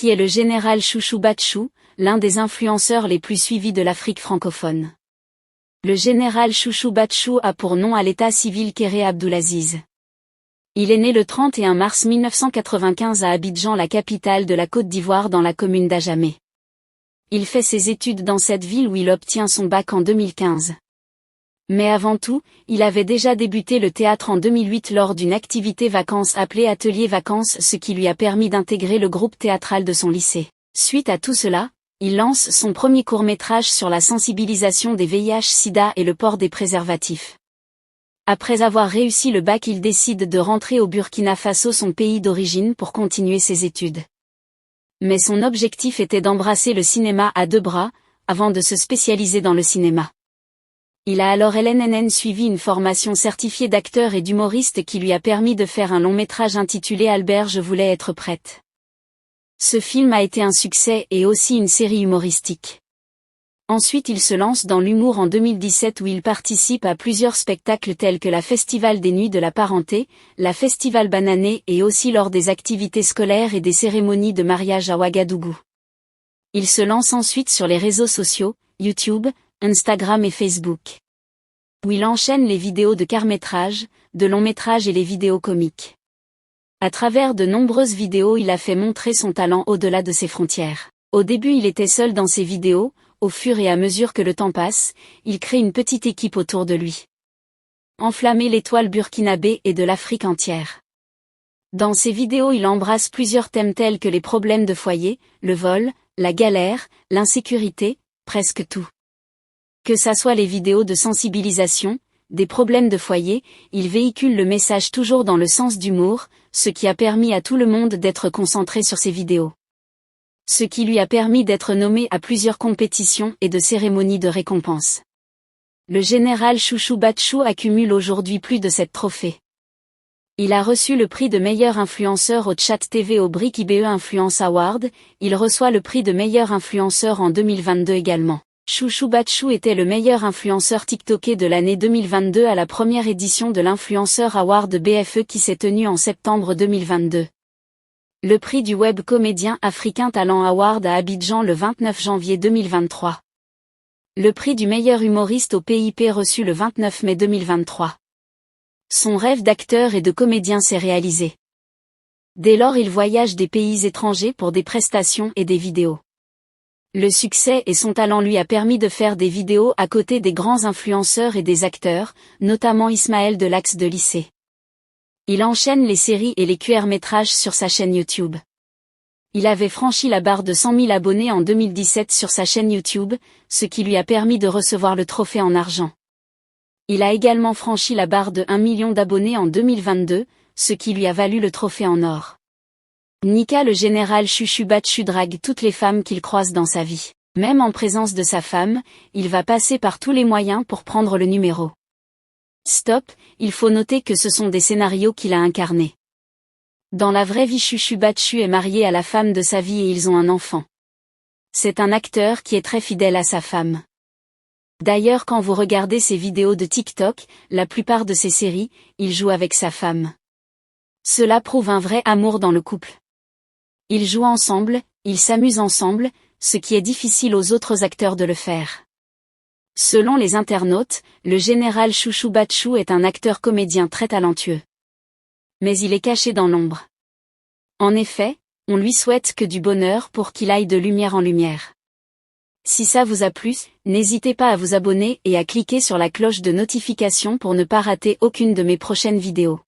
qui est le général Chouchou Batchou, l'un des influenceurs les plus suivis de l'Afrique francophone. Le général Chouchou Batchou a pour nom à l'état civil Kéré Abdoulaziz. Il est né le 31 mars 1995 à Abidjan, la capitale de la Côte d'Ivoire, dans la commune d'Adjamé. Il fait ses études dans cette ville où il obtient son bac en 2015. Mais avant tout, il avait déjà débuté le théâtre en 2008 lors d'une activité vacances appelée Atelier Vacances, ce qui lui a permis d'intégrer le groupe théâtral de son lycée. Suite à tout cela, il lance son premier court-métrage sur la sensibilisation des VIH/SIDA et le port des préservatifs. Après avoir réussi le bac, il décide de rentrer au Burkina Faso, son pays d'origine, pour continuer ses études. Mais son objectif était d'embrasser le cinéma à deux bras, avant de se spécialiser dans le cinéma. Il a alors suivi une formation certifiée d'acteur et d'humoriste qui lui a permis de faire un long-métrage intitulé Albert, je voulais être prête. Ce film a été un succès et aussi une série humoristique. Ensuite, il se lance dans l'humour en 2017 où il participe à plusieurs spectacles tels que la Festival des Nuits de la Parenté, la Festival Banané et aussi lors des activités scolaires et des cérémonies de mariage à Ouagadougou. Il se lance ensuite sur les réseaux sociaux, YouTube, Instagram et Facebook, où il enchaîne les vidéos de courts-métrages, de longs-métrages et les vidéos comiques. À travers de nombreuses vidéos, il a fait montrer son talent au-delà de ses frontières. Au début, il était seul dans ses vidéos. Au fur et à mesure que le temps passe, il crée une petite équipe autour de lui. Enflammer l'étoile burkinabé et de l'Afrique entière. Dans ses vidéos, il embrasse plusieurs thèmes tels que les problèmes de foyer, le vol, la galère, l'insécurité, presque tout. Que ça soit les vidéos de sensibilisation, des problèmes de foyer, il véhicule le message toujours dans le sens d'humour, ce qui a permis à tout le monde d'être concentré sur ses vidéos. Ce qui lui a permis d'être nommé à plusieurs compétitions et de cérémonies de récompense. Le général Chouchou Batchou accumule aujourd'hui plus de 7 trophées. Il a reçu le prix de meilleur influenceur au Chat TV au BRIC IBE Influence Award, il reçoit le prix de meilleur influenceur en 2022 également. Chouchou Batchou était le meilleur influenceur TikToké de l'année 2022 à la première édition de l'Influenceur Award BFE qui s'est tenue en septembre 2022. Le prix du Web Comédien Africain Talent Award à Abidjan le 29 janvier 2023. Le prix du meilleur humoriste au PIP reçu le 29 mai 2023. Son rêve d'acteur et de comédien s'est réalisé. Dès lors, il voyage des pays étrangers pour des prestations et des vidéos. Le succès et son talent lui a permis de faire des vidéos à côté des grands influenceurs et des acteurs, notamment Ismaël Deluxe de Lycée. Il enchaîne les séries et les courts-métrages sur sa chaîne YouTube. Il avait franchi la barre de 100 000 abonnés en 2017 sur sa chaîne YouTube, ce qui lui a permis de recevoir le trophée en argent. Il a également franchi la barre de 1 million d'abonnés en 2022, ce qui lui a valu le trophée en or. Nika, le général Chouchou Batchou, drague toutes les femmes qu'il croise dans sa vie. Même en présence de sa femme, il va passer par tous les moyens pour prendre le numéro. Stop, il faut noter que ce sont des scénarios qu'il a incarnés. Dans la vraie vie, Chouchou Batchou est marié à la femme de sa vie et ils ont un enfant. C'est un acteur qui est très fidèle à sa femme. D'ailleurs, quand vous regardez ses vidéos de TikTok, la plupart de ses séries, il joue avec sa femme. Cela prouve un vrai amour dans le couple. Ils jouent ensemble, ils s'amusent ensemble, ce qui est difficile aux autres acteurs de le faire. Selon les internautes, le général Chouchou Batchou est un acteur-comédien très talentueux. Mais il est caché dans l'ombre. En effet, on lui souhaite que du bonheur pour qu'il aille de lumière en lumière. Si ça vous a plu, n'hésitez pas à vous abonner et à cliquer sur la cloche de notification pour ne pas rater aucune de mes prochaines vidéos.